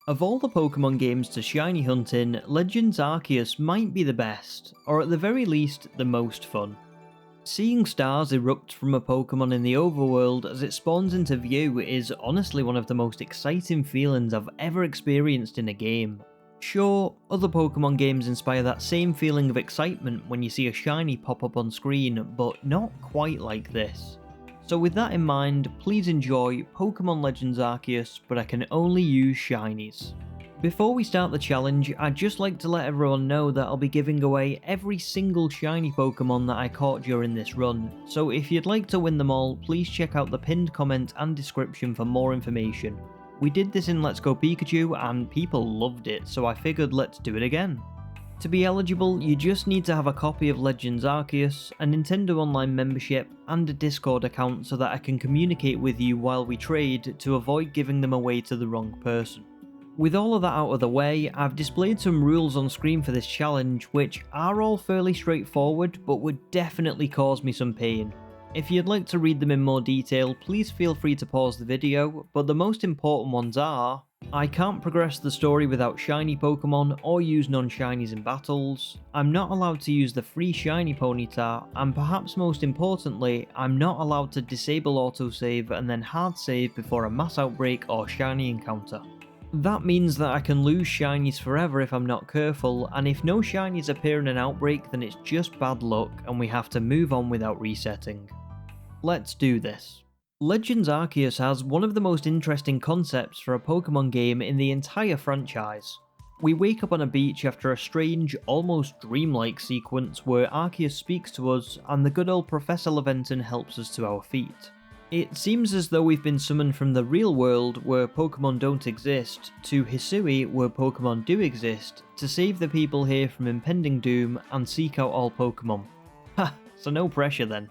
Of all the Pokemon games to shiny hunt in, Legends Arceus might be the best, or at the very least, the most fun. Seeing stars erupt from a Pokemon in the overworld as it spawns into view is honestly one of the most exciting feelings I've ever experienced in a game. Sure, other Pokemon games inspire that same feeling of excitement when you see a shiny pop up on screen, but not quite like this. So with that in mind, please enjoy Pokemon Legends Arceus, but I can only use shinies. Before we start the challenge, I'd just like to let everyone know that I'll be giving away every single shiny Pokemon that I caught during this run, so if you'd like to win them all, please check out the pinned comment and description for more information. We did this in Let's Go Pikachu and people loved it, so I figured let's do it again. To be eligible, you just need to have a copy of Legends Arceus, a Nintendo Online membership, and a Discord account so that I can communicate with you while we trade to avoid giving them away to the wrong person. With all of that out of the way, I've displayed some rules on screen for this challenge which are all fairly straightforward but would definitely cause me some pain. If you'd like to read them in more detail, please feel free to pause the video, but the most important ones are: I can't progress the story without shiny Pokemon or use non-shinies in battles, I'm not allowed to use the free shiny Ponyta, and perhaps most importantly, I'm not allowed to disable autosave and then hard save before a mass outbreak or shiny encounter. That means that I can lose shinies forever if I'm not careful, and if no shinies appear in an outbreak then it's just bad luck and we have to move on without resetting. Let's do this. Legends Arceus has one of the most interesting concepts for a Pokemon game in the entire franchise. We wake up on a beach after a strange, almost dreamlike sequence where Arceus speaks to us and the good old Professor Laventon helps us to our feet. It seems as though we've been summoned from the real world where Pokemon don't exist to Hisui where Pokemon do exist to save the people here from impending doom and seek out all Pokemon. Ha, so no pressure then.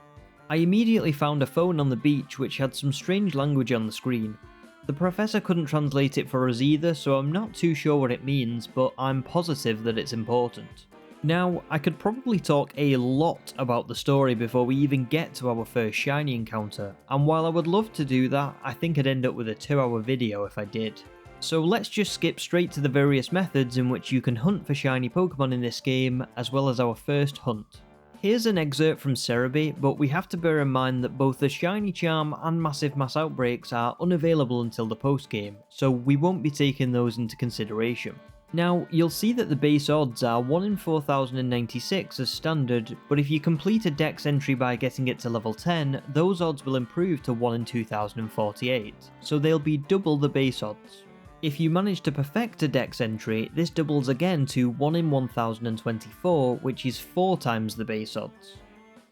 I immediately found a phone on the beach which had some strange language on the screen. The professor couldn't translate it for us either, so I'm not too sure what it means, but I'm positive that it's important. Now, I could probably talk a lot about the story before we even get to our first shiny encounter, and while I would love to do that, I think I'd end up with a 2-hour video if I did. So let's just skip straight to the various methods in which you can hunt for shiny Pokemon in this game, as well as our first hunt. Here's an excerpt from Cerebi, but we have to bear in mind that both the Shiny Charm and Massive Mass Outbreaks are unavailable until the post-game, so we won't be taking those into consideration. Now, you'll see that the base odds are 1 in 4096 as standard, but if you complete a dex entry by getting it to level 10, those odds will improve to 1 in 2048, so they'll be double the base odds. If you manage to perfect a dex entry, this doubles again to 1 in 1024, which is 4 times the base odds.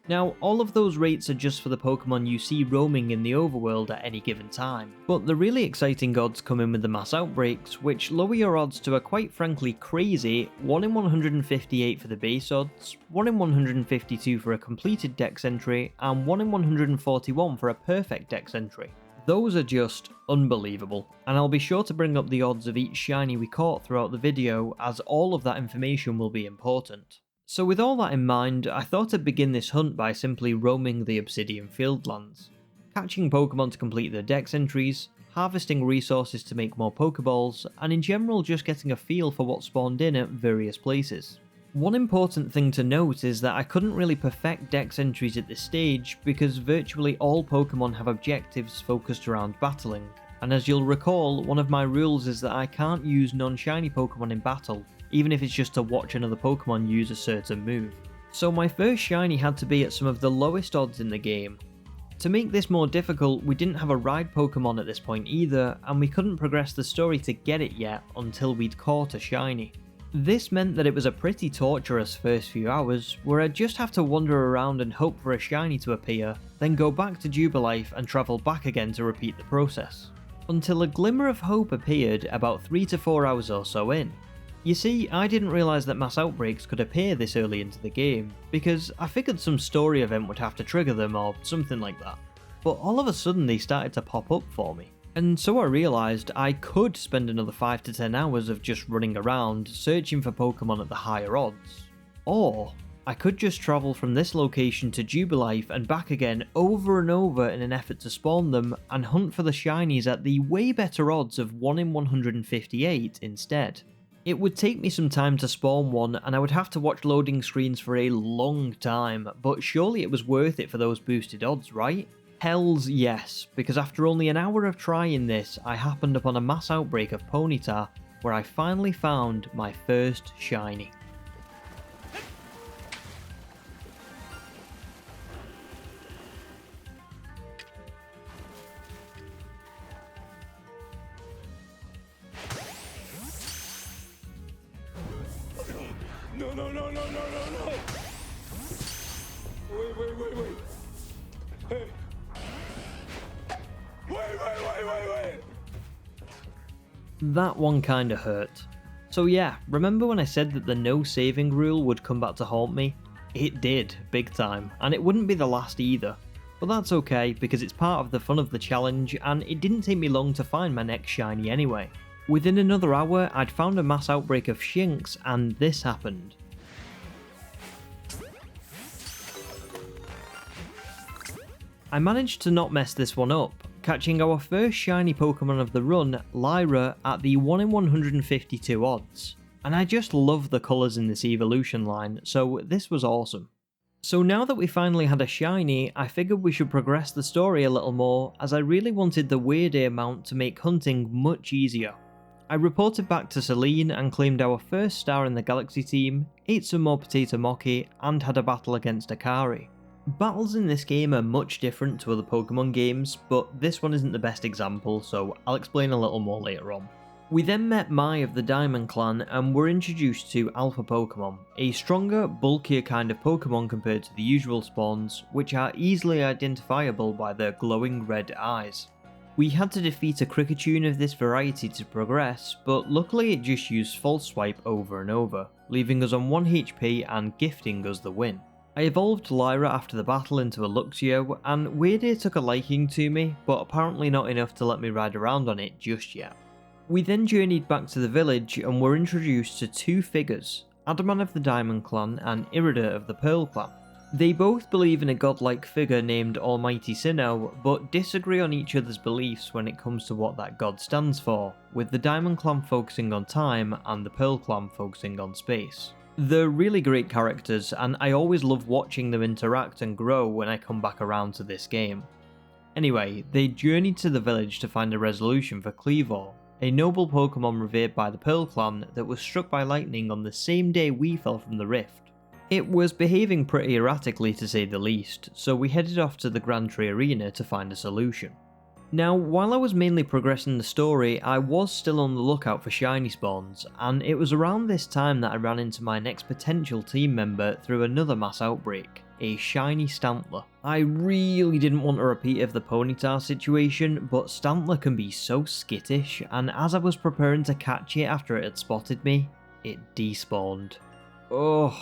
Now, all of those rates are just for the Pokemon you see roaming in the overworld at any given time, but the really exciting odds come in with the mass outbreaks, which lower your odds to a quite frankly crazy 1 in 158 for the base odds, 1 in 152 for a completed dex entry, and 1 in 141 for a perfect dex entry. Those are just unbelievable, and I'll be sure to bring up the odds of each shiny we caught throughout the video, as all of that information will be important. So with all that in mind, I thought I'd begin this hunt by simply roaming the Obsidian Fieldlands, catching Pokemon to complete their dex entries, harvesting resources to make more Pokeballs, and in general just getting a feel for what spawned in at various places. One important thing to note is that I couldn't really perfect dex entries at this stage because virtually all Pokemon have objectives focused around battling, and as you'll recall, one of my rules is that I can't use non-shiny Pokemon in battle, even if it's just to watch another Pokemon use a certain move. So my first shiny had to be at some of the lowest odds in the game. To make this more difficult, we didn't have a ride Pokemon at this point either, and we couldn't progress the story to get it yet until we'd caught a shiny. This meant that it was a pretty torturous first few hours, where I'd just have to wander around and hope for a shiny to appear, then go back to Jubilife and travel back again to repeat the process. Until a glimmer of hope appeared about 3 to 4 hours or so in. You see, I didn't realise that mass outbreaks could appear this early into the game, because I figured some story event would have to trigger them or something like that. But all of a sudden they started to pop up for me. And so I realised I could spend another 5 to 10 hours of just running around, searching for Pokemon at the higher odds. Or I could just travel from this location to Jubilife and back again over and over in an effort to spawn them and hunt for the shinies at the way better odds of 1 in 158 instead. It would take me some time to spawn one and I would have to watch loading screens for a long time, but surely it was worth it for those boosted odds, right? Hells yes, because after only an hour of trying this, I happened upon a mass outbreak of Ponyta where I finally found my first shiny. No, no, no, no, no, no, no! Wait. Hey! Wait! That one kinda hurt. So yeah, remember when I said that the no saving rule would come back to haunt me? It did, big time, and it wouldn't be the last either. But that's okay, because it's part of the fun of the challenge, and it didn't take me long to find my next shiny anyway. Within another hour, I'd found a mass outbreak of Shinx, and this happened. I managed to not mess this one up, catching our first shiny Pokemon of the run, Lyra, at the 1 in 152 odds. And I just love the colours in this evolution line, so this was awesome. So now that we finally had a shiny, I figured we should progress the story a little more, as I really wanted the Weird Ear mount to make hunting much easier. I reported back to Celine and claimed our first star in the Galaxy team, ate some more Potato Mochi, and had a battle against Akari. Battles in this game are much different to other Pokemon games, but this one isn't the best example, so I'll explain a little more later on. We then met Mai of the Diamond Clan and were introduced to Alpha Pokemon, a stronger, bulkier kind of Pokemon compared to the usual spawns, which are easily identifiable by their glowing red eyes. We had to defeat a Kricketune of this variety to progress, but luckily it just used False Swipe over and over, leaving us on 1 HP and gifting us the win. I evolved Lyra after the battle into a Luxio, and Weird Ear took a liking to me, but apparently not enough to let me ride around on it just yet. We then journeyed back to the village and were introduced to two figures, Adaman of the Diamond Clan and Irida of the Pearl Clan. They both believe in a godlike figure named Almighty Sinnoh, but disagree on each other's beliefs when it comes to what that god stands for, with the Diamond Clan focusing on time and the Pearl Clan focusing on space. They're really great characters, and I always love watching them interact and grow when I come back around to this game. Anyway, they journeyed to the village to find a resolution for Kleavor, a noble Pokemon revered by the Pearl Clan that was struck by lightning on the same day we fell from the rift. It was behaving pretty erratically to say the least, so we headed off to the Grand Tree Arena to find a solution. Now, while I was mainly progressing the story, I was still on the lookout for shiny spawns, and it was around this time that I ran into my next potential team member through another mass outbreak, a shiny Stantler. I really didn't want a repeat of the Ponyta situation, but Stantler can be so skittish, and as I was preparing to catch it after it had spotted me, it despawned. Ugh.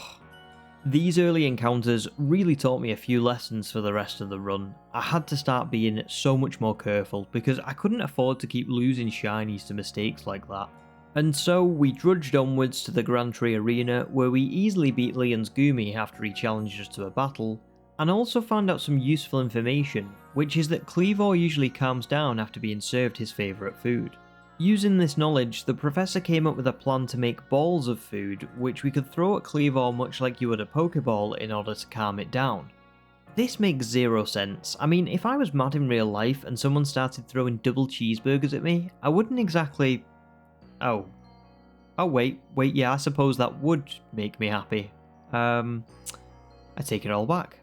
These early encounters really taught me a few lessons for the rest of the run. I had to start being so much more careful because I couldn't afford to keep losing shinies to mistakes like that. And so we drudged onwards to the Grand Tree Arena where we easily beat Leon's Goomy after he challenged us to a battle, and also found out some useful information, which is that Kleavor usually calms down after being served his favourite food. Using this knowledge, the professor came up with a plan to make balls of food, which we could throw at Kleavor much like you would a Pokeball in order to calm it down. This makes zero sense. I mean, if I was mad in real life and someone started throwing double cheeseburgers at me, I wouldn't exactly... Oh, wait, yeah, I suppose that would make me happy. I take it all back.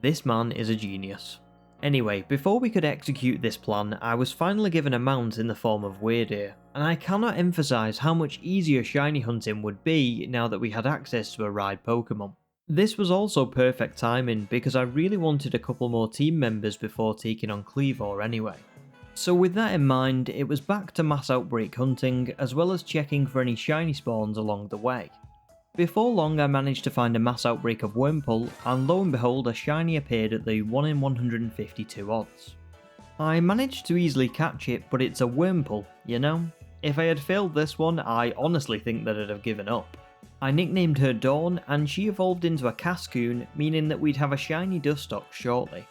This man is a genius. Anyway, before we could execute this plan, I was finally given a mount in the form of Weird Ear, and I cannot emphasise how much easier shiny hunting would be now that we had access to a ride Pokemon. This was also perfect timing because I really wanted a couple more team members before taking on Kleavor anyway. So with that in mind, it was back to mass outbreak hunting, as well as checking for any shiny spawns along the way. Before long I managed to find a mass outbreak of Wurmple, and lo and behold a shiny appeared at the 1 in 152 odds. I managed to easily catch it, but it's a Wurmple, you know? If I had failed this one, I honestly think that I'd have given up. I nicknamed her Dawn, and she evolved into a Cascoon, meaning that we'd have a shiny Dustox shortly.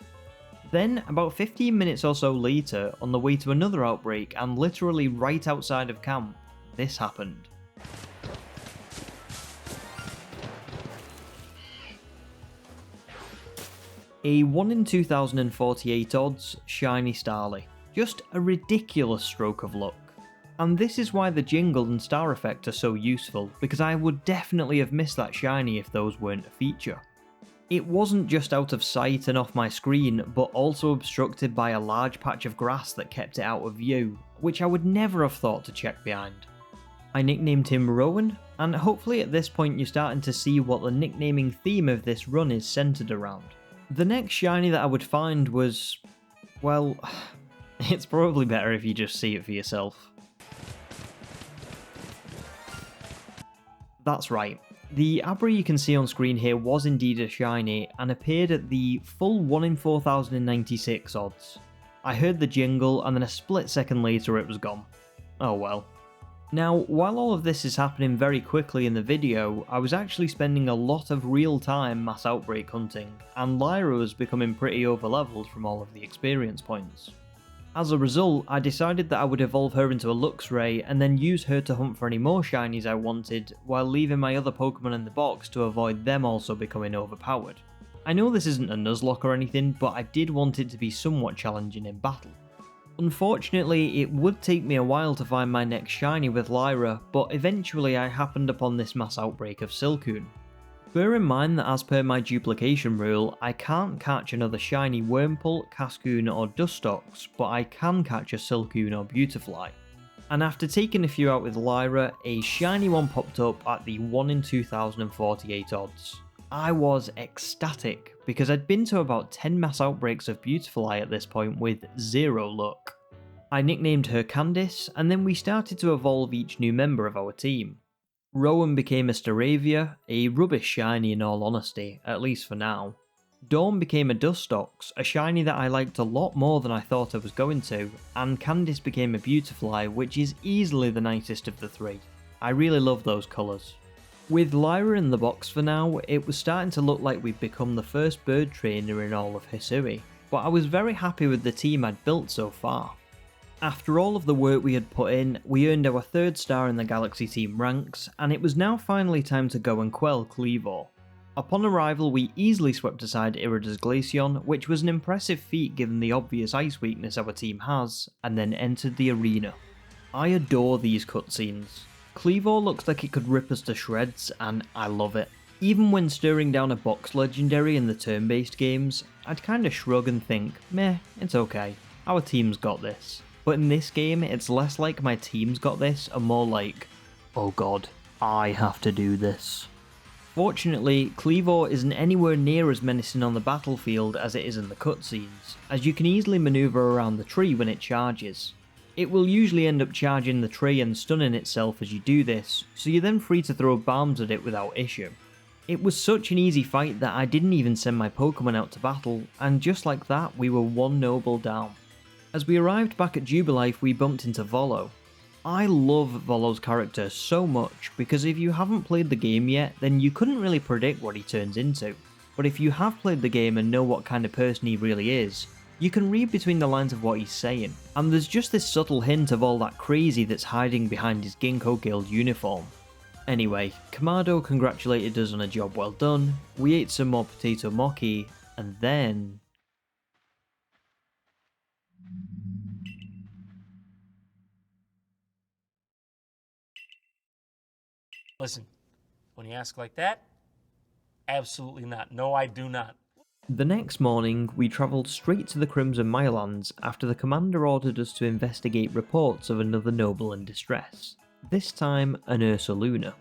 Then, about 15 minutes or so later, on the way to another outbreak and literally right outside of camp, this happened. A 1 in 2048 odds shiny Starly. Just a ridiculous stroke of luck. And this is why the jingle and star effect are so useful, because I would definitely have missed that shiny if those weren't a feature. It wasn't just out of sight and off my screen, but also obstructed by a large patch of grass that kept it out of view, which I would never have thought to check behind. I nicknamed him Rowan, and hopefully at this point you're starting to see what the nicknaming theme of this run is centered around. The next shiny that I would find was, well, it's probably better if you just see it for yourself. That's right, the Abra you can see on screen here was indeed a shiny and appeared at the full 1 in 4096 odds. I heard the jingle and then a split second later it was gone. Oh well. Now, while all of this is happening very quickly in the video, I was actually spending a lot of real-time mass outbreak hunting, and Lyra was becoming pretty overleveled from all of the experience points. As a result, I decided that I would evolve her into a Luxray and then use her to hunt for any more shinies I wanted, while leaving my other Pokemon in the box to avoid them also becoming overpowered. I know this isn't a Nuzlocke or anything, but I did want it to be somewhat challenging in battle. Unfortunately, it would take me a while to find my next shiny with Lyra, but eventually I happened upon this mass outbreak of Silcoon. Bear in mind that as per my duplication rule, I can't catch another shiny Wurmple, Cascoon or Dustox, but I can catch a Silcoon or Beautifly. And after taking a few out with Lyra, a shiny one popped up at the 1 in 2048 odds. I was ecstatic, because I'd been to about 10 mass outbreaks of Beautifly at this point with zero luck. I nicknamed her Candice, and then we started to evolve each new member of our team. Rowan became a Staravia, a rubbish shiny in all honesty, at least for now. Dawn became a Dustox, a shiny that I liked a lot more than I thought I was going to, and Candice became a Beautifly, which is easily the nicest of the three. I really love those colours. With Lyra in the box for now, it was starting to look like we'd become the first bird trainer in all of Hisui, but I was very happy with the team I'd built so far. After all of the work we had put in, we earned our 3rd star in the Galaxy team ranks, and it was now finally time to go and quell Kleavor. Upon arrival, we easily swept aside Irida's Glaceon, which was an impressive feat given the obvious ice weakness our team has, and then entered the arena. I adore these cutscenes. Kleavor looks like it could rip us to shreds, and I love it. Even when stirring down a box legendary in the turn-based games, I'd kinda shrug and think, meh, it's okay, our team's got this. But in this game, it's less like my team's got this, and more like, oh god, I have to do this. Fortunately, Kleavor isn't anywhere near as menacing on the battlefield as it is in the cutscenes, as you can easily maneuver around the tree when it charges. It will usually end up charging the tree and stunning itself as you do this, so you're then free to throw bombs at it without issue. It was such an easy fight that I didn't even send my Pokemon out to battle, and just like that we were one noble down. As we arrived back at Jubilife we bumped into Volo. I love Volo's character so much because if you haven't played the game yet then you couldn't really predict what he turns into, but if you have played the game and know what kind of person he really is, you can read between the lines of what he's saying, and there's just this subtle hint of all that crazy that's hiding behind his Ginkgo Guild uniform. Anyway, Kamado congratulated us on a job well done, we ate some more potato mochi, and then... Listen, when you ask like that, absolutely not. No, I do not. The next morning, we travelled straight to the Crimson Mirelands after the commander ordered us to investigate reports of another noble in distress, this time an Ursaluna.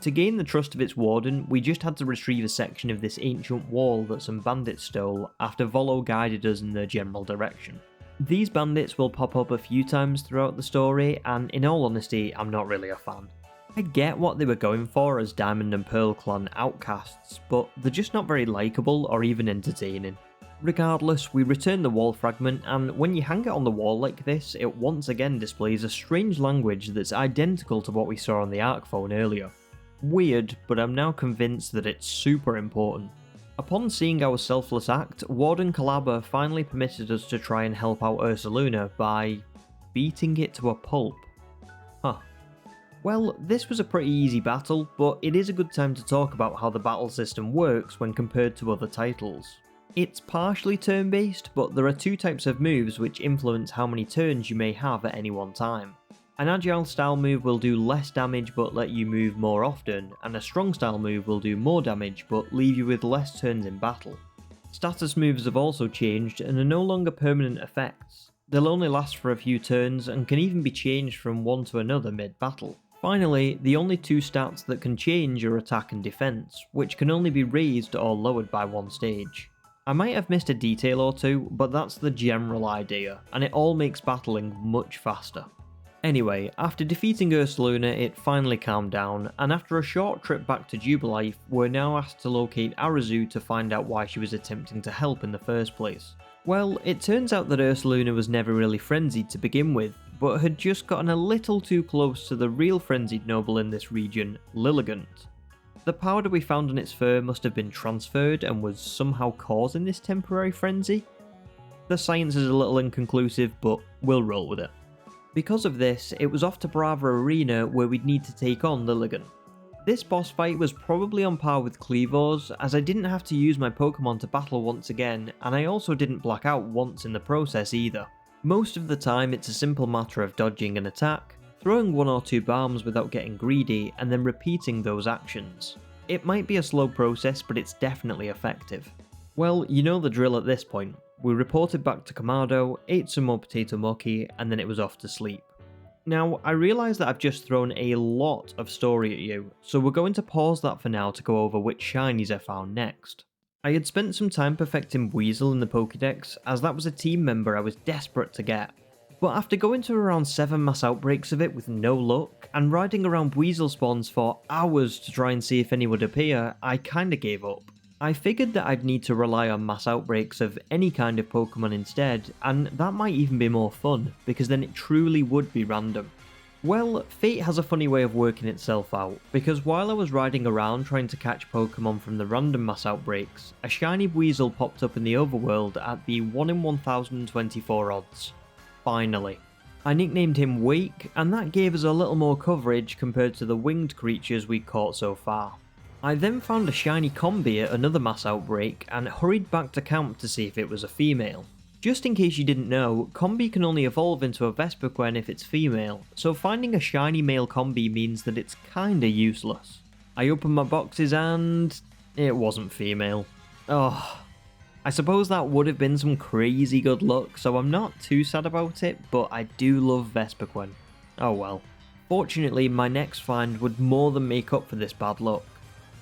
To gain the trust of its warden, we just had to retrieve a section of this ancient wall that some bandits stole after Volo guided us in their general direction. These bandits will pop up a few times throughout the story, and in all honesty, I'm not really a fan. I get what they were going for as Diamond and Pearl clan outcasts, but they're just not very likeable or even entertaining. Regardless, we return the wall fragment, and when you hang it on the wall like this, it once again displays a strange language that's identical to what we saw on the Arc phone earlier. Weird, but I'm now convinced that it's super important. Upon seeing our selfless act, Warden Calaba finally permitted us to try and help out Ursaluna by beating it to a pulp. Huh. Well, this was a pretty easy battle, but it is a good time to talk about how the battle system works when compared to other titles. It's partially turn-based, but there are two types of moves which influence how many turns you may have at any one time. An agile style move will do less damage but let you move more often, and a strong style move will do more damage but leave you with less turns in battle. Status moves have also changed and are no longer permanent effects. They'll only last for a few turns and can even be changed from one to another mid-battle. Finally, the only two stats that can change are attack and defense, which can only be raised or lowered by one stage. I might have missed a detail or two, but that's the general idea, and it all makes battling much faster. Anyway, after defeating Ursaluna, it finally calmed down, and after a short trip back to Jubilife, we're now asked to locate Arazu to find out why she was attempting to help in the first place. Well, it turns out that Ursaluna was never really frenzied to begin with, but had just gotten a little too close to the real frenzied noble in this region, Lilligant. The powder we found on its fur must have been transferred and was somehow causing this temporary frenzy. The science is a little inconclusive, but we'll roll with it. Because of this, it was off to Brava Arena where we'd need to take on Lilligant. This boss fight was probably on par with Kleavor's, as I didn't have to use my Pokemon to battle once again, and I also didn't black out once in the process either. Most of the time it's a simple matter of dodging an attack, throwing one or two bombs without getting greedy, and then repeating those actions. It might be a slow process, but it's definitely effective. Well, you know the drill at this point. We reported back to Kamado, ate some more potato mochi, and then it was off to sleep. Now, I realise that I've just thrown a lot of story at you, so we're going to pause that for now to go over which shinies I found next. I had spent some time perfecting Weasel in the Pokédex, as that was a team member I was desperate to get. But after going to around 7 mass outbreaks of it with no luck, and riding around Weasel spawns for hours to try and see if any would appear, I kinda gave up. I figured that I'd need to rely on mass outbreaks of any kind of Pokemon instead, and that might even be more fun, because then it truly would be random. Well, fate has a funny way of working itself out, because while I was riding around trying to catch Pokemon from the random mass outbreaks, a shiny Weasel popped up in the overworld at the 1 in 1024 odds. Finally. I nicknamed him Wake, and that gave us a little more coverage compared to the winged creatures we caught so far. I then found a shiny Combi at another mass outbreak and hurried back to camp to see if it was a female. Just in case you didn't know, Combi can only evolve into a Vespiquen if it's female, so finding a shiny male Combi means that it's kinda useless. I opened my boxes and it wasn't female. Oh, I suppose that would have been some crazy good luck, so I'm not too sad about it, but I do love Vespiquen. Oh well. Fortunately, my next find would more than make up for this bad luck.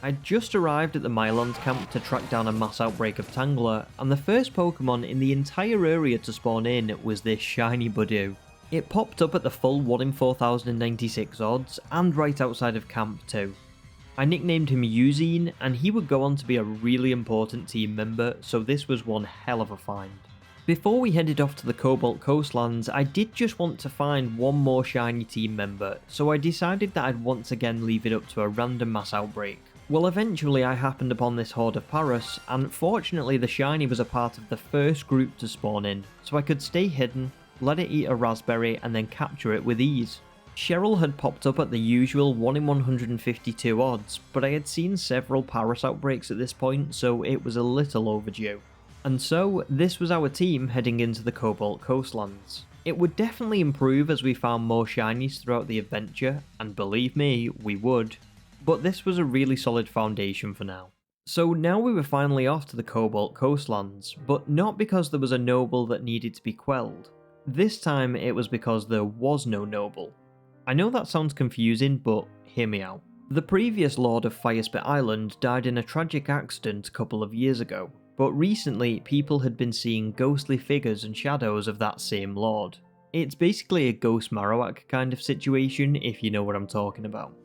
I'd just arrived at the Mylons camp to track down a mass outbreak of Tangler, and the first Pokemon in the entire area to spawn in was this shiny Budew. It popped up at the full 1 in 4096 odds, and right outside of camp too. I nicknamed him Eugene, and he would go on to be a really important team member, so this was one hell of a find. Before we headed off to the Cobalt Coastlands, I did just want to find one more shiny team member, so I decided that I'd once again leave it up to a random mass outbreak. Well, eventually I happened upon this horde of Paras, and fortunately the shiny was a part of the first group to spawn in, so I could stay hidden, let it eat a raspberry, and then capture it with ease. Cheryl had popped up at the usual 1 in 152 odds, but I had seen several Paras outbreaks at this point, so it was a little overdue. And so, this was our team heading into the Cobalt Coastlands. It would definitely improve as we found more shinies throughout the adventure, and believe me, we would. But this was a really solid foundation for now. So now we were finally off to the Cobalt Coastlands, but not because there was a noble that needed to be quelled. This time it was because there was no noble. I know that sounds confusing, but hear me out. The previous Lord of Firespit Island died in a tragic accident a couple of years ago, but recently people had been seeing ghostly figures and shadows of that same Lord. It's basically a Ghost Marowak kind of situation, if you know what I'm talking about.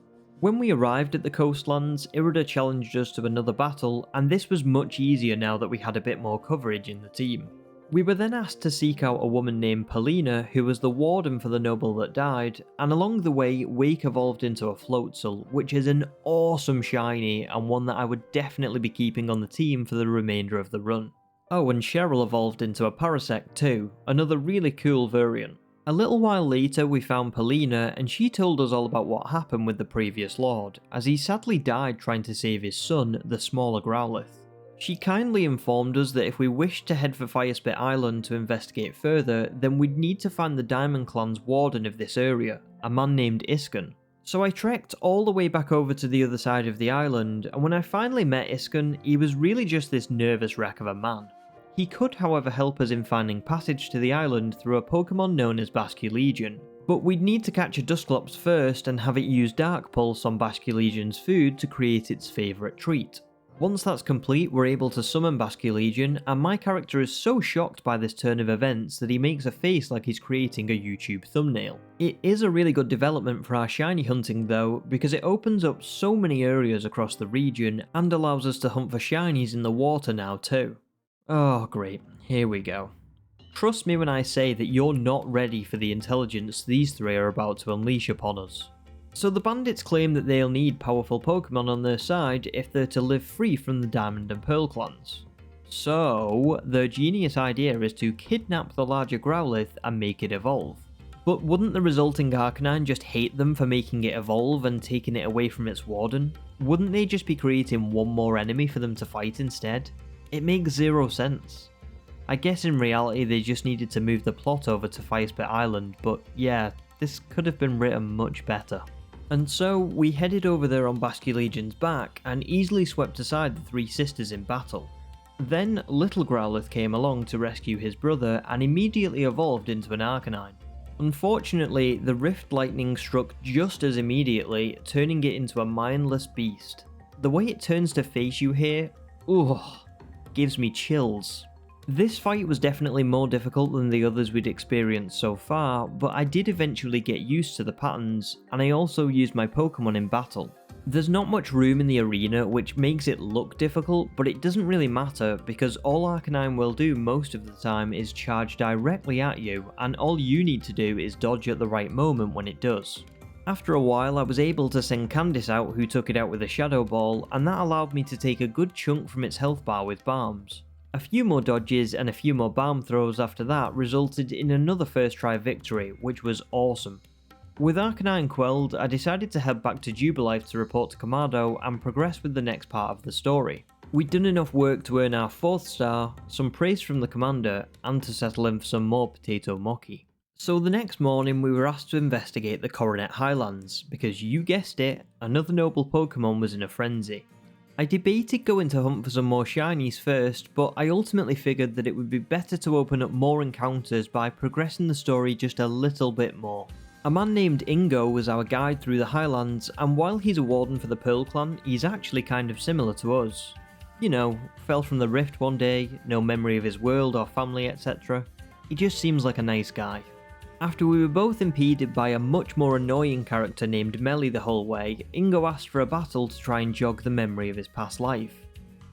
When we arrived at the coastlands, Irida challenged us to another battle, and this was much easier now that we had a bit more coverage in the team. We were then asked to seek out a woman named Polina, who was the warden for the noble that died, and along the way, Wake evolved into a Floatzel, which is an awesome shiny and one that I would definitely be keeping on the team for the remainder of the run. Oh, and Cheryl evolved into a Parasect too, another really cool variant. A little while later we found Polina and she told us all about what happened with the previous lord, as he sadly died trying to save his son, the smaller Growlithe. She kindly informed us that if we wished to head for Firespit Island to investigate further, then we'd need to find the Diamond Clan's warden of this area, a man named Isken. So I trekked all the way back over to the other side of the island, and when I finally met Isken, he was really just this nervous wreck of a man. He could however help us in finding passage to the island through a Pokemon known as Basculegion, but we'd need to catch a Dusclops first and have it use Dark Pulse on Basculegion's food to create its favourite treat. Once that's complete, we're able to summon Basculegion, and my character is so shocked by this turn of events that he makes a face like he's creating a YouTube thumbnail. It is a really good development for our shiny hunting though, because it opens up so many areas across the region and allows us to hunt for shinies in the water now too. Oh great, here we go. Trust me when I say that you're not ready for the intelligence these three are about to unleash upon us. So the bandits claim that they'll need powerful Pokemon on their side if they're to live free from the Diamond and Pearl clans. So their genius idea is to kidnap the larger Growlithe and make it evolve. But wouldn't the resulting Arcanine just hate them for making it evolve and taking it away from its warden? Wouldn't they just be creating one more enemy for them to fight instead? It makes zero sense. I guess in reality they just needed to move the plot over to Firespit Island, but yeah, this could have been written much better. And so we headed over there on Basculegion's back and easily swept aside the three sisters in battle. Then little Growlithe came along to rescue his brother and immediately evolved into an Arcanine. Unfortunately, the Rift Lightning struck just as immediately, turning it into a mindless beast. The way it turns to face you here, gives me chills. This fight was definitely more difficult than the others we'd experienced so far, but I did eventually get used to the patterns, and I also used my Pokemon in battle. There's not much room in the arena, which makes it look difficult, but it doesn't really matter because all Arcanine will do most of the time is charge directly at you, and all you need to do is dodge at the right moment when it does. After a while I was able to send Candice out, who took it out with a Shadow Ball, and that allowed me to take a good chunk from its health bar with Balms. A few more dodges and a few more Balm throws after that resulted in another first try victory, which was awesome. With Arcanine quelled, I decided to head back to Jubilife to report to Kamado and progress with the next part of the story. We'd done enough work to earn our 4th star, some praise from the commander, and to settle in for some more Potato Mochi. So the next morning we were asked to investigate the Coronet Highlands, because you guessed it, another noble Pokemon was in a frenzy. I debated going to hunt for some more shinies first, but I ultimately figured that it would be better to open up more encounters by progressing the story just a little bit more. A man named Ingo was our guide through the Highlands, and while he's a warden for the Pearl clan, he's actually kind of similar to us. You know, fell from the rift one day, no memory of his world or family, etc. He just seems like a nice guy. After we were both impeded by a much more annoying character named Melly the whole way, Ingo asked for a battle to try and jog the memory of his past life.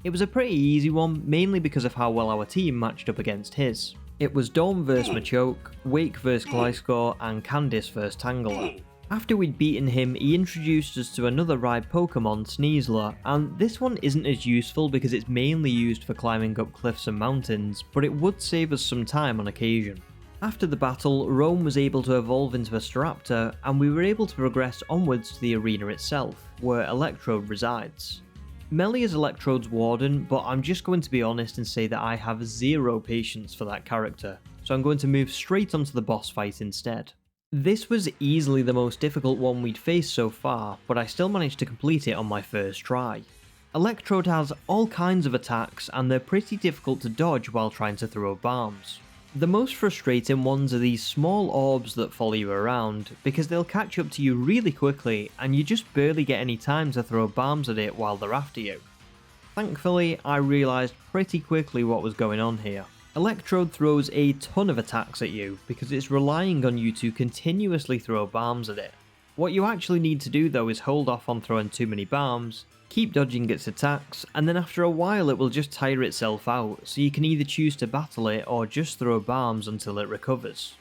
It was a pretty easy one, mainly because of how well our team matched up against his. It was Dawn vs Machoke, Wake vs Gliscor, and Candice vs Tangela. After we'd beaten him, he introduced us to another ride Pokemon, Sneasler, and this one isn't as useful because it's mainly used for climbing up cliffs and mountains, but it would save us some time on occasion. After the battle, Rome was able to evolve into a Staraptor, and we were able to progress onwards to the arena itself, where Electrode resides. Melly is Electrode's warden, but I'm just going to be honest and say that I have zero patience for that character, so I'm going to move straight onto the boss fight instead. This was easily the most difficult one we'd faced so far, but I still managed to complete it on my first try. Electrode has all kinds of attacks, and they're pretty difficult to dodge while trying to throw bombs. The most frustrating ones are these small orbs that follow you around, because they'll catch up to you really quickly and you just barely get any time to throw bombs at it while they're after you. Thankfully, I realised pretty quickly what was going on here. Electrode throws a ton of attacks at you because it's relying on you to continuously throw bombs at it. What you actually need to do though is hold off on throwing too many bombs, keep dodging its attacks, and then after a while it will just tire itself out, so you can either choose to battle it or just throw bombs until it recovers.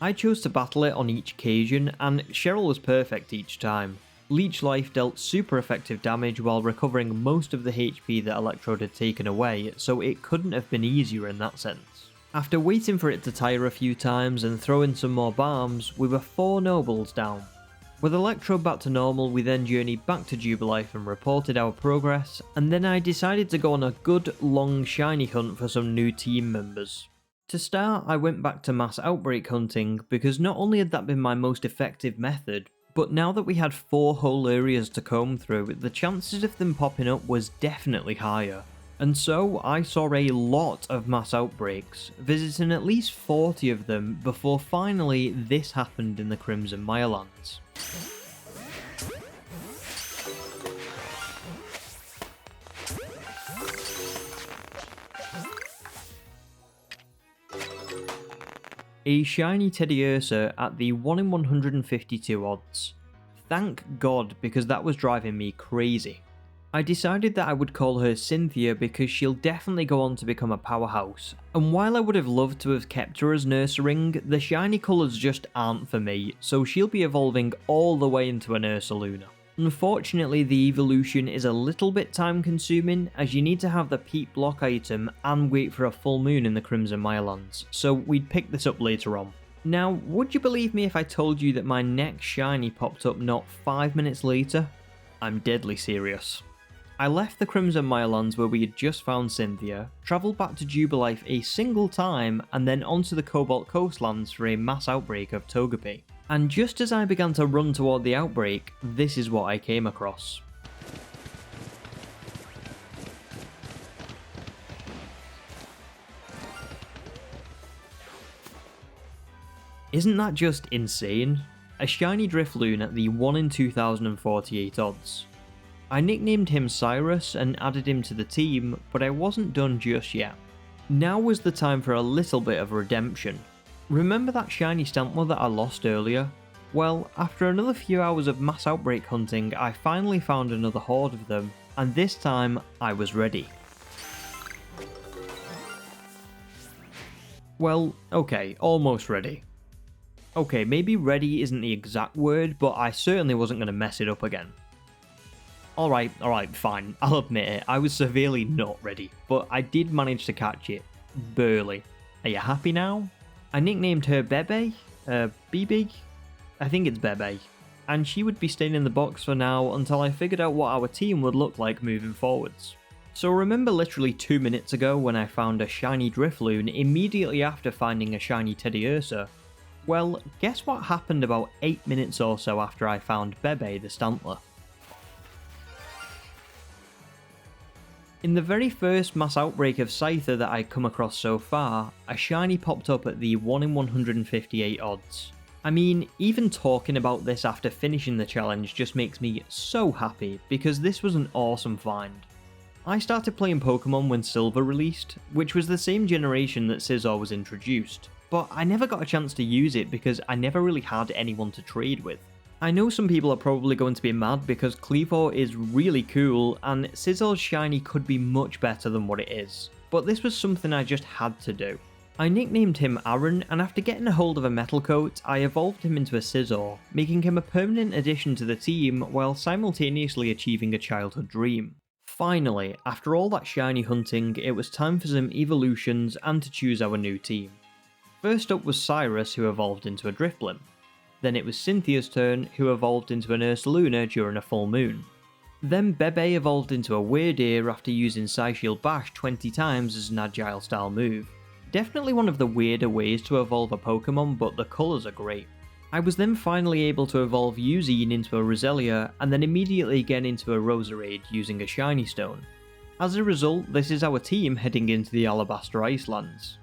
I chose to battle it on each occasion, and Cheryl was perfect each time. Leech Life dealt super effective damage while recovering most of the HP that Electrode had taken away, so it couldn't have been easier in that sense. After waiting for it to tire a few times and throw in some more bombs, we were 4 nobles down. With Electrode back to normal, we then journeyed back to Jubilife and reported our progress, and then I decided to go on a good long shiny hunt for some new team members. To start, I went back to mass outbreak hunting because not only had that been my most effective method, but now that we had 4 whole areas to comb through, the chances of them popping up was definitely higher. And so I saw a lot of mass outbreaks, visiting at least 40 of them before finally this happened in the Crimson Mirelands. A shiny Teddiursa at the 1 in 152 odds. Thank God, because that was driving me crazy. I decided that I would call her Cynthia because she'll definitely go on to become a powerhouse, and while I would have loved to have kept her as Nursaring, the shiny colours just aren't for me, so she'll be evolving all the way into an Ursaluna. Unfortunately, the evolution is a little bit time consuming, as you need to have the Peat Block item and wait for a full moon in the Crimson Mirelands, so we'd pick this up later on. Now, would you believe me if I told you that my next shiny popped up not 5 minutes later? I'm deadly serious. I left the Crimson Mirelands where we had just found Cynthia, travelled back to Jubilife a single time, and then onto the Cobalt Coastlands for a mass outbreak of Togepi. And just as I began to run toward the outbreak, this is what I came across. Isn't that just insane? A shiny Drifloon at the 1 in 2048 odds. I nicknamed him Cyrus and added him to the team, but I wasn't done just yet. Now was the time for a little bit of redemption. Remember that shiny Stantler that I lost earlier? Well, after another few hours of mass outbreak hunting, I finally found another horde of them, and this time I was ready. Well, okay, almost ready. Okay, maybe ready isn't the exact word, but I certainly wasn't going to mess it up again. Alright, fine, I'll admit it, I was severely not ready, but I did manage to catch it. Barely. Are you happy now? I nicknamed her Bebe? BB? I think it's Bebe. And she would be staying in the box for now until I figured out what our team would look like moving forwards. So remember literally 2 minutes ago when I found a shiny Drifloon immediately after finding a shiny Teddiursa? Well, guess what happened about 8 minutes or so after I found Bebe the Stantler? In the very first mass outbreak of Scyther that I'd come across so far, a shiny popped up at the 1 in 158 odds. I mean, even talking about this after finishing the challenge just makes me so happy, because this was an awesome find. I started playing Pokemon when Silver released, which was the same generation that Scizor was introduced, but I never got a chance to use it because I never really had anyone to trade with. I know some people are probably going to be mad because Cleavor is really cool and Scizor's shiny could be much better than what it is, but this was something I just had to do. I nicknamed him Aaron, and after getting a hold of a metal coat, I evolved him into a Scizor, making him a permanent addition to the team while simultaneously achieving a childhood dream. Finally, after all that shiny hunting, it was time for some evolutions and to choose our new team. First up was Cyrus, who evolved into a Drifblim. Then it was Cynthia's turn, who evolved into an Ursaluna during a full moon. Then Bebe evolved into a Weirdeer after using Psyshield Bash 20 times as an agile style move. Definitely one of the weirder ways to evolve a Pokemon, but the colours are great. I was then finally able to evolve Usine into a Roselia, and then immediately again into a Roserade using a Shiny Stone. As a result, this is our team heading into the Alabaster Icelands.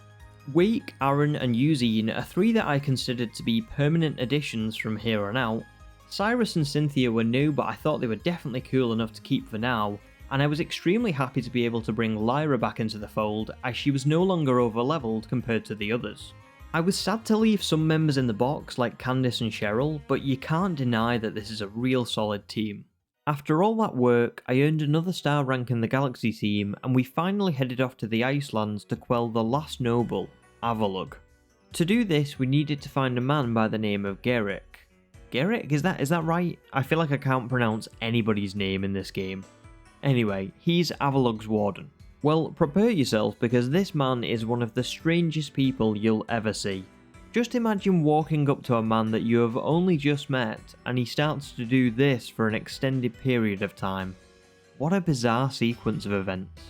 Wake, Aaron and Usine are 3 that I considered to be permanent additions from here on out. Cyrus and Cynthia were new, but I thought they were definitely cool enough to keep for now, and I was extremely happy to be able to bring Lyra back into the fold as she was no longer over-leveled compared to the others. I was sad to leave some members in the box like Candice and Cheryl, but you can't deny that this is a real solid team. After all that work, I earned another star rank in the Galaxy team, and we finally headed off to the Icelands to quell the last noble, Avalugg. To do this, we needed to find a man by the name of Garrick. Garrick? Is that right? I feel like I can't pronounce anybody's name in this game. Anyway, he's Avalugg's warden. Well, prepare yourself because this man is one of the strangest people you'll ever see. Just imagine walking up to a man that you have only just met and he starts to do this for an extended period of time. What a bizarre sequence of events.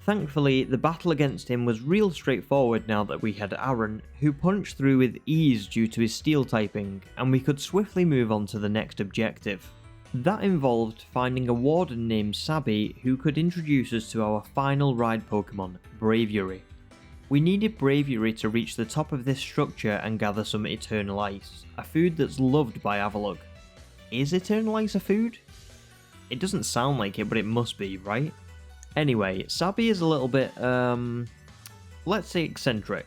Thankfully, the battle against him was real straightforward now that we had Aaron, who punched through with ease due to his steel typing, and we could swiftly move on to the next objective. That involved finding a warden named Sabby who could introduce us to our final ride Pokemon, Braviary. We needed Braviary to reach the top of this structure and gather some Eternal Ice, a food that's loved by Avalugg. Is Eternal Ice a food? It doesn't sound like it, but it must be, right? Anyway, Sabby is a little bit, let's say eccentric,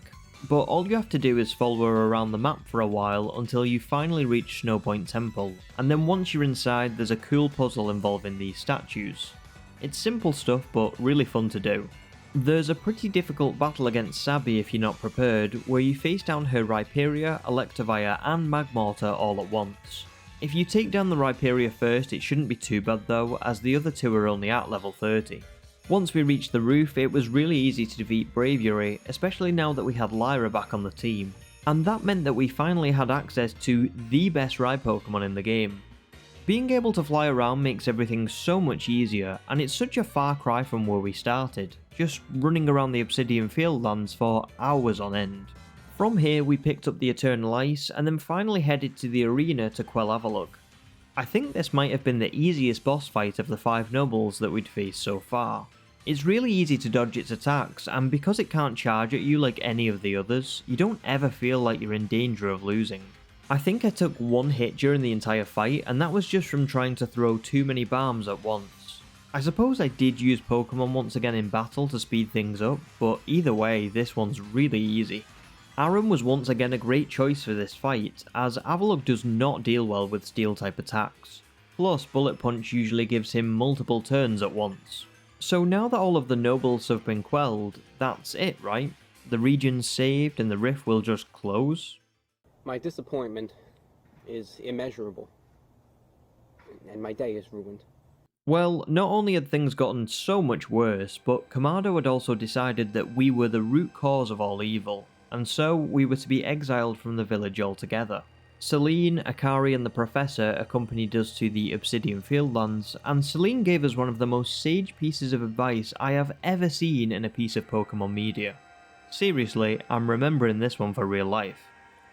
but all you have to do is follow her around the map for a while until you finally reach Snowpoint Temple, and then once you're inside there's a cool puzzle involving these statues. It's simple stuff but really fun to do. There's a pretty difficult battle against Sabby if you're not prepared, where you face down her Rhyperior, Electivire and Magmortar all at once. If you take down the Rhyperior first it shouldn't be too bad though, as the other two are only at level 30. Once we reached the roof, it was really easy to defeat Braviary, especially now that we had Lyra back on the team, and that meant that we finally had access to the best ride Pokemon in the game. Being able to fly around makes everything so much easier, and it's such a far cry from where we started, just running around the Obsidian Fieldlands for hours on end. From here we picked up the Eternal Ice, and then finally headed to the arena to quell Avalugg. I think this might have been the easiest boss fight of the 5 nobles that we'd faced so far. It's really easy to dodge its attacks, and because it can't charge at you like any of the others, you don't ever feel like you're in danger of losing. I think I took one hit during the entire fight, and that was just from trying to throw too many bombs at once. I suppose I did use Pokemon once again in battle to speed things up, but either way, this one's really easy. Aaron was once again a great choice for this fight, as Avalugg does not deal well with steel-type attacks. Plus, Bullet Punch usually gives him multiple turns at once. So now that all of the nobles have been quelled, that's it, right? The region's saved and the rift will just close? My disappointment is immeasurable, and my day is ruined. Well, not only had things gotten so much worse, but Kamado had also decided that we were the root cause of all evil, and so we were to be exiled from the village altogether. Celine, Akari and the Professor accompanied us to the Obsidian Fieldlands, and Celine gave us one of the most sage pieces of advice I have ever seen in a piece of Pokemon media. Seriously, I'm remembering this one for real life.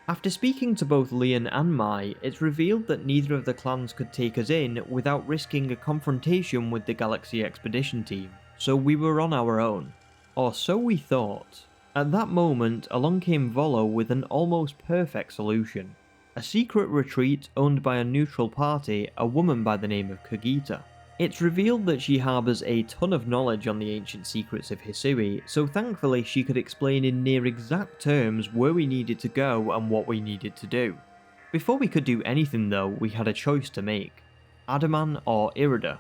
After speaking to both Leon and Mai, it's revealed that neither of the clans could take us in without risking a confrontation with the Galaxy Expedition team, so we were on our own. Or so we thought. At that moment, along came Volo with an almost perfect solution. A secret retreat owned by a neutral party, a woman by the name of Kogita. It's revealed that she harbours a ton of knowledge on the ancient secrets of Hisui, so thankfully she could explain in near exact terms where we needed to go and what we needed to do. Before we could do anything though, we had a choice to make. Adaman or Irida.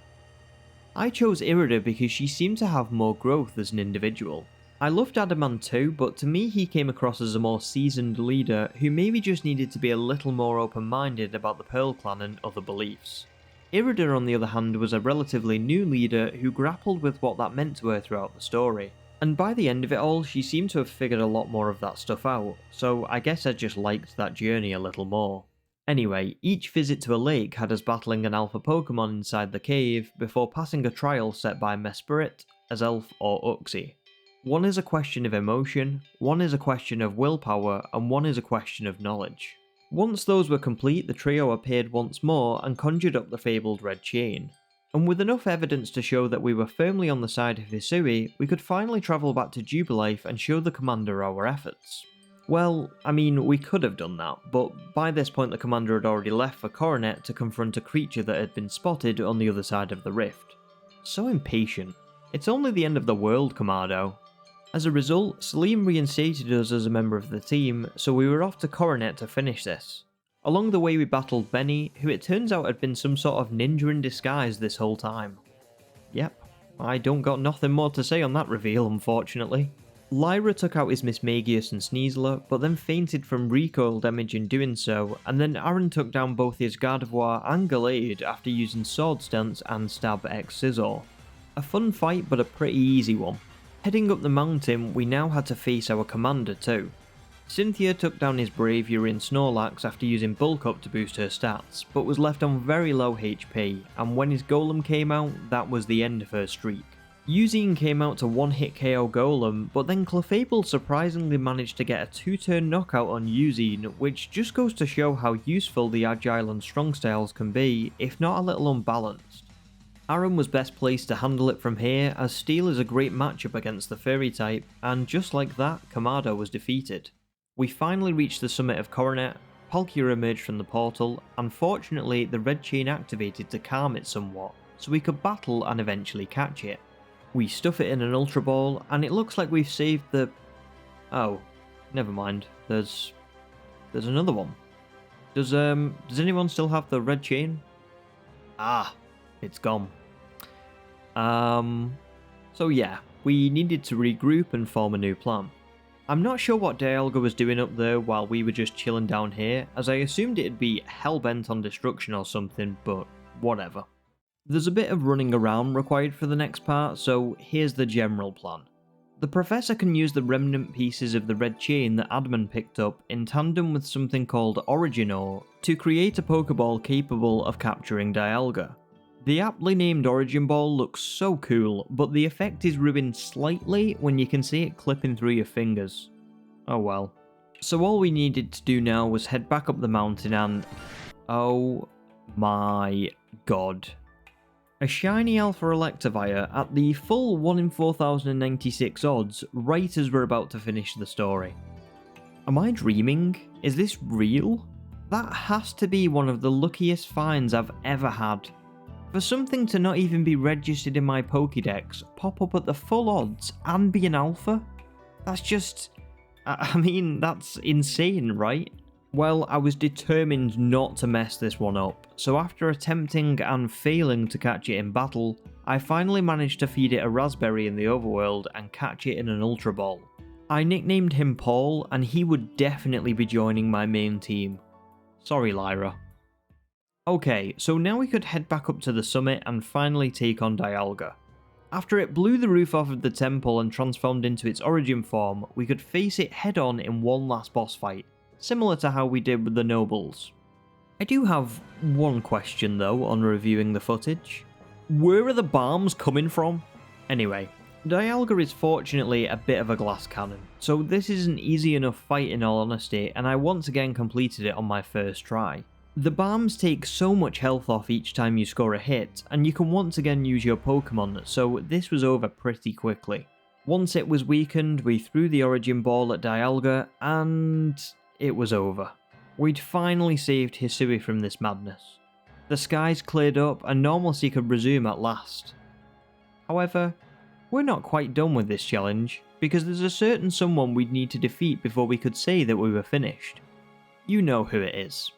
I chose Irida because she seemed to have more growth as an individual. I loved Adaman too, but to me he came across as a more seasoned leader who maybe just needed to be a little more open-minded about the Pearl Clan and other beliefs. Irida on the other hand was a relatively new leader who grappled with what that meant to her throughout the story, and by the end of it all she seemed to have figured a lot more of that stuff out, so I guess I just liked that journey a little more. Anyway, each visit to a lake had us battling an alpha Pokemon inside the cave before passing a trial set by Mesprit, Azelf or Uxie. One is a question of emotion, one is a question of willpower, and one is a question of knowledge. Once those were complete, the trio appeared once more and conjured up the fabled red chain. And with enough evidence to show that we were firmly on the side of Hisui, we could finally travel back to Jubilife and show the commander our efforts. Well, I mean, we could have done that, but by this point the commander had already left for Coronet to confront a creature that had been spotted on the other side of the rift. So impatient. It's only the end of the world, Kamado. As a result, Salim reinstated us as a member of the team, so we were off to Coronet to finish this. Along the way we battled Benny, who it turns out had been some sort of ninja in disguise this whole time. Yep, I don't got nothing more to say on that reveal, unfortunately. Lyra took out his Mismagius and Sneasler, but then fainted from recoil damage in doing so, and then Aaron took down both his Gardevoir and Gallade after using Sword Stance and Stab X Scizor. A fun fight, but a pretty easy one. Heading up the mountain, we now had to face our commander too. Cynthia took down his Braviary and Snorlax after using Bulk Up to boost her stats, but was left on very low HP, and when his Golem came out, that was the end of her streak. Eugene came out to one-hit KO Golem, but then Clefable surprisingly managed to get a 2-turn knockout on Eugene, which just goes to show how useful the Agile and Strong styles can be, if not a little unbalanced. Aaron was best placed to handle it from here, as Steel is a great matchup against the Fairy type, and just like that, Kamado was defeated. We finally reached the summit of Coronet, Palkia emerged from the portal, and fortunately the red chain activated to calm it somewhat, so we could battle and eventually catch it. We stuff it in an Ultra Ball, and it looks like we've saved the... Oh, never mind, there's another one. Does anyone still have the red chain? Ah, it's gone. So yeah, we needed to regroup and form a new plan. I'm not sure what Dialga was doing up there while we were just chilling down here, as I assumed it'd be hell-bent on destruction or something, but whatever. There's a bit of running around required for the next part, so here's the general plan. The Professor can use the remnant pieces of the red chain that Adman picked up in tandem with something called Origin Ore to create a Pokeball capable of capturing Dialga. The aptly named Origin Ball looks so cool, but the effect is ruined slightly when you can see it clipping through your fingers. Oh well. So all we needed to do now was head back up the mountain and... oh my god. A shiny Alpha Electivire at the full 1 in 4096 odds right as we're about to finish the story. Am I dreaming? Is this real? That has to be one of the luckiest finds I've ever had. For something to not even be registered in my Pokédex, pop up at the full odds and be an alpha? That's just... I mean, that's insane, right? Well, I was determined not to mess this one up, so after attempting and failing to catch it in battle, I finally managed to feed it a raspberry in the overworld and catch it in an Ultra Ball. I nicknamed him Paul, and he would definitely be joining my main team. Sorry, Lyra. Okay, so now we could head back up to the summit and finally take on Dialga. After it blew the roof off of the temple and transformed into its origin form, we could face it head on in one last boss fight, similar to how we did with the nobles. I do have one question though on reviewing the footage. Where are the bombs coming from? Anyway, Dialga is fortunately a bit of a glass cannon, so this is an easy enough fight in all honesty, and I once again completed it on my first try. The bombs take so much health off each time you score a hit, and you can once again use your Pokemon, so this was over pretty quickly. Once it was weakened, we threw the Origin Ball at Dialga, and it was over. We'd finally saved Hisui from this madness. The skies cleared up and normalcy could resume at last. However, we're not quite done with this challenge, because there's a certain someone we'd need to defeat before we could say that we were finished. You know who it is.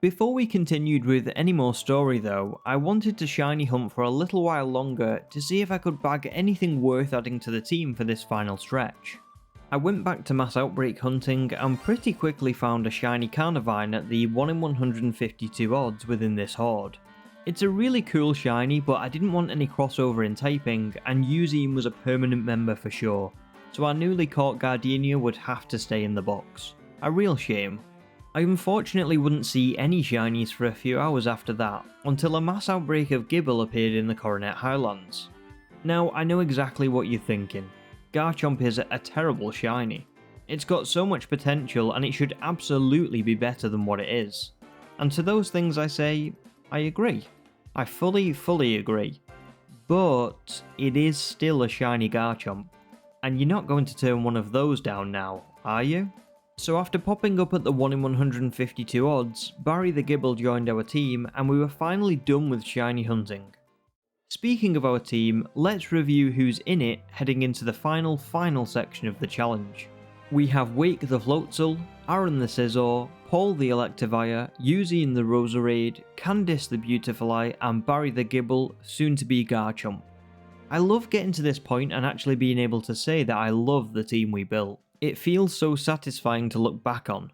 Before we continued with any more story though, I wanted to shiny hunt for a little while longer to see if I could bag anything worth adding to the team for this final stretch. I went back to mass outbreak hunting and pretty quickly found a shiny Carnivine at the 1 in 152 odds within this horde. It's a really cool shiny, but I didn't want any crossover in typing, and Eugene was a permanent member for sure, so our newly caught Gardenia would have to stay in the box. A real shame. I unfortunately wouldn't see any shinies for a few hours after that, until a mass outbreak of Gibble appeared in the Coronet Highlands. Now, I know exactly what you're thinking. Garchomp is a terrible shiny. It's got so much potential and it should absolutely be better than what it is. And to those things I say, I agree. I fully agree. But it is still a shiny Garchomp. And you're not going to turn one of those down now, are you? So after popping up at the 1 in 152 odds, Barry the Gibble joined our team and we were finally done with shiny hunting. Speaking of our team, let's review who's in it heading into the final section of the challenge. We have Wake the Floatzel, Aaron the Scizor, Paul the Electivire, Yuuzine the Roserade, Candice the Beautifly, and Barry the Gibble, soon to be Garchomp. I love getting to this point and actually being able to say that I love the team we built. It feels so satisfying to look back on.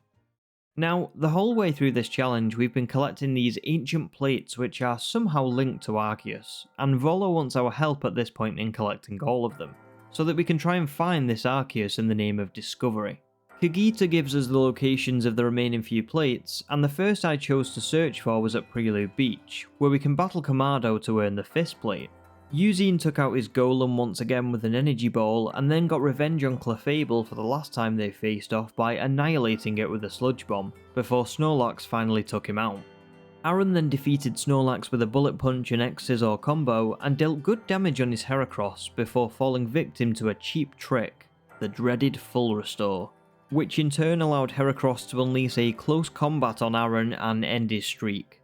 Now, the whole way through this challenge we've been collecting these ancient plates which are somehow linked to Arceus, and Volo wants our help at this point in collecting all of them, so that we can try and find this Arceus in the name of Discovery. Kagita gives us the locations of the remaining few plates, and the first I chose to search for was at Prelude Beach, where we can battle Kamado to earn the fifth plate. Yuuzine took out his Golem once again with an energy ball, and then got revenge on Clefable for the last time they faced off by annihilating it with a sludge bomb, before Snorlax finally took him out. Aaron then defeated Snorlax with a Bullet Punch and X-Scissor combo, and dealt good damage on his Heracross before falling victim to a cheap trick, the dreaded Full Restore, which in turn allowed Heracross to unleash a close combat on Aaron and end his streak.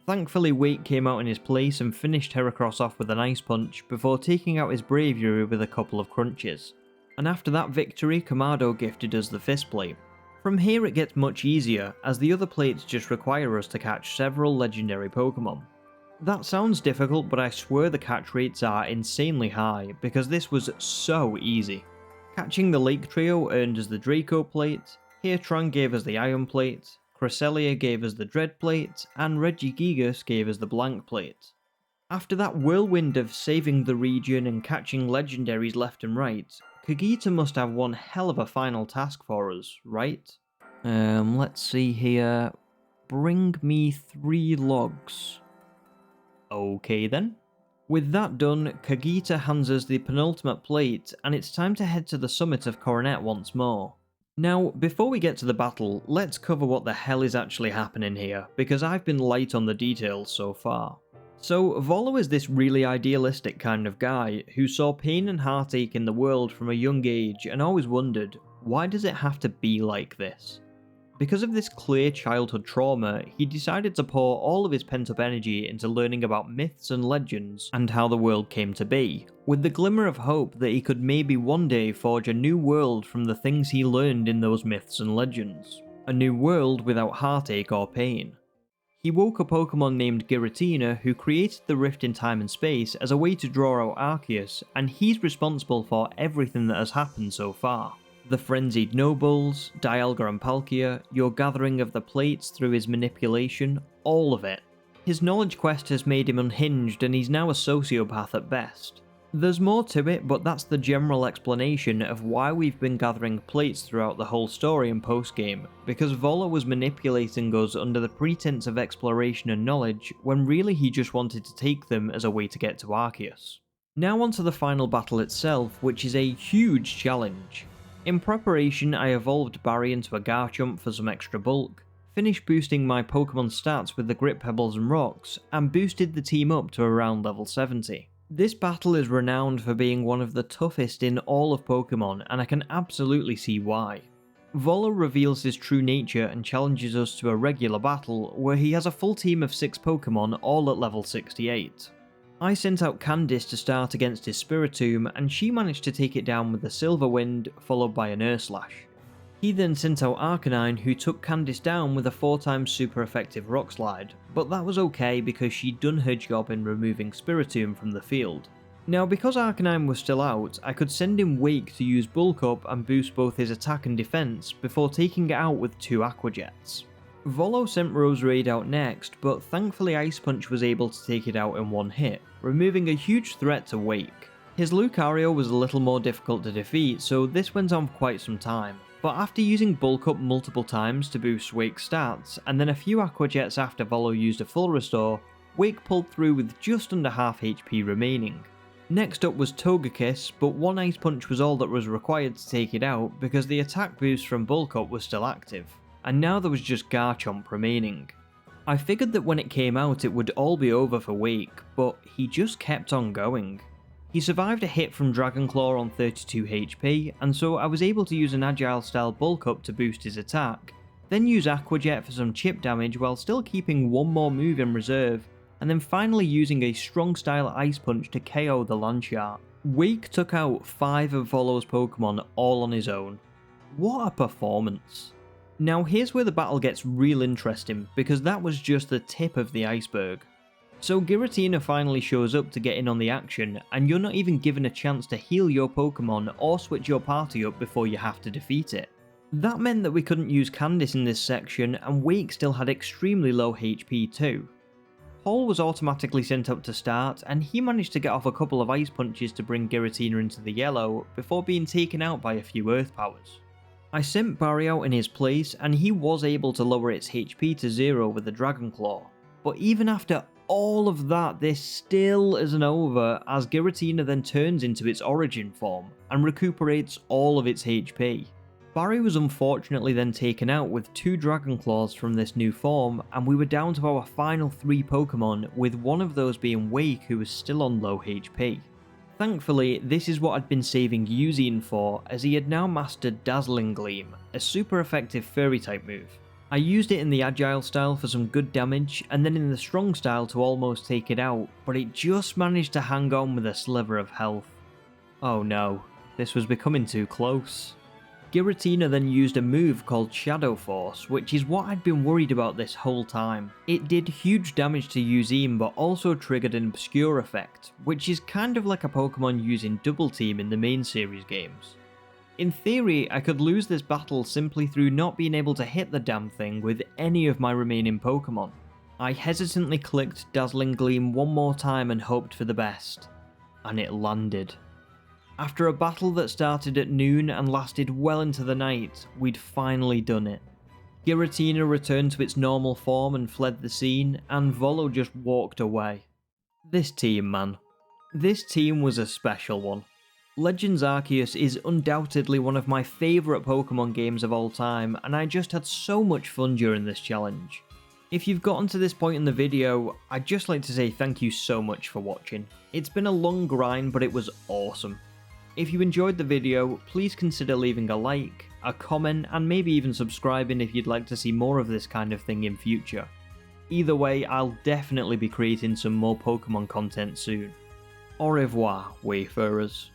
Thankfully Wake came out in his place and finished Heracross off with an Ice Punch before taking out his Braviary with a couple of crunches. And after that victory, Kamado gifted us the fifth plate. From here it gets much easier, as the other plates just require us to catch several legendary Pokemon. That sounds difficult, but I swear the catch rates are insanely high, because this was so easy. Catching the Lake Trio earned us the Draco plate, Heatran gave us the Iron plate, Cresselia gave us the Dread plate, and Regigigas gave us the Blank plate. After that whirlwind of saving the region and catching legendaries left and right, Kagita must have one hell of a final task for us, right? Let's see here. Bring me 3 logs. Okay then. With that done, Kagita hands us the penultimate plate, and it's time to head to the summit of Coronet once more. Now, before we get to the battle, let's cover what the hell is actually happening here, because I've been light on the details so far. So, Volo is this really idealistic kind of guy who saw pain and heartache in the world from a young age and always wondered, why does it have to be like this? Because of this clear childhood trauma, he decided to pour all of his pent-up energy into learning about myths and legends and how the world came to be, with the glimmer of hope that he could maybe one day forge a new world from the things he learned in those myths and legends. A new world without heartache or pain. He woke a Pokemon named Giratina who created the rift in time and space as a way to draw out Arceus, and he's responsible for everything that has happened so far. The Frenzied Nobles, Dialga and Palkia, your gathering of the plates through his manipulation, all of it. His knowledge quest has made him unhinged and he's now a sociopath at best. There's more to it, but that's the general explanation of why we've been gathering plates throughout the whole story and post-game, because Volo was manipulating us under the pretense of exploration and knowledge, when really he just wanted to take them as a way to get to Arceus. Now onto the final battle itself, which is a huge challenge. In preparation, I evolved Barry into a Garchomp for some extra bulk, finished boosting my Pokemon stats with the Grit Pebbles and Rocks, and boosted the team up to around level 70. This battle is renowned for being one of the toughest in all of Pokemon, and I can absolutely see why. Volo reveals his true nature and challenges us to a regular battle, where he has a full team of 6 Pokemon all at level 68. I sent out Candice to start against his Spiritomb, and she managed to take it down with a Silver Wind, followed by an Urslash. He then sent out Arcanine, who took Candice down with a 4x super effective Rock Slide, but that was okay because she'd done her job in removing Spiritomb from the field. Now because Arcanine was still out, I could send him Wake to use Bulk Up and boost both his attack and defense before taking it out with 2 Aqua Jets. Volo sent Roserade out next, but thankfully Ice Punch was able to take it out in one hit, removing a huge threat to Wake. His Lucario was a little more difficult to defeat, so this went on for quite some time, but after using Bulk Up multiple times to boost Wake's stats, and then a few Aqua Jets after Volo used a full restore, Wake pulled through with just under half HP remaining. Next up was Togekiss, but one Ice Punch was all that was required to take it out because the attack boost from Bulk Up was still active, and now there was just Garchomp remaining. I figured that when it came out it would all be over for Wake, but he just kept on going. He survived a hit from Dragon Claw on 32 HP, and so I was able to use an Agile style Bulk Up to boost his attack, then use Aqua Jet for some chip damage while still keeping one more move in reserve, and then finally using a strong style Ice Punch to KO the Landshark. Wake took out 5 of Volo's Pokemon all on his own. What a performance. Now here's where the battle gets real interesting, because that was just the tip of the iceberg. So Giratina finally shows up to get in on the action, and you're not even given a chance to heal your Pokemon or switch your party up before you have to defeat it. That meant that we couldn't use Candice in this section, and Wake still had extremely low HP too. Paul was automatically sent up to start, and he managed to get off a couple of Ice Punches to bring Giratina into the yellow, before being taken out by a few Earth Powers. I sent Barry out in his place, and he was able to lower its HP to 0 with the Dragon Claw. But even after all of that, this still isn't over, as Giratina then turns into its origin form, and recuperates all of its HP. Barry was unfortunately then taken out with 2 Dragon Claws from this new form, and we were down to our final 3 Pokemon, with one of those being Wake, who was still on low HP. Thankfully, this is what I'd been saving Eugene for, as he had now mastered Dazzling Gleam, a super effective Fairy type move. I used it in the Agile style for some good damage, and then in the Strong style to almost take it out, but it just managed to hang on with a sliver of health. Oh no, this was becoming too close. Giratina then used a move called Shadow Force, which is what I'd been worried about this whole time. It did huge damage to Eugene, but also triggered an Obscure effect, which is kind of like a Pokemon using Double Team in the main series games. In theory, I could lose this battle simply through not being able to hit the damn thing with any of my remaining Pokemon. I hesitantly clicked Dazzling Gleam one more time and hoped for the best. And it landed. After a battle that started at noon and lasted well into the night, we'd finally done it. Giratina returned to its normal form and fled the scene, and Volo just walked away. This team, man. This team was a special one. Legends Arceus is undoubtedly one of my favourite Pokemon games of all time, and I just had so much fun during this challenge. If you've gotten to this point in the video, I'd just like to say thank you so much for watching. It's been a long grind, but it was awesome. If you enjoyed the video, please consider leaving a like, a comment, and maybe even subscribing if you'd like to see more of this kind of thing in future. Either way, I'll definitely be creating some more Pokemon content soon. Au revoir, Wayfarers.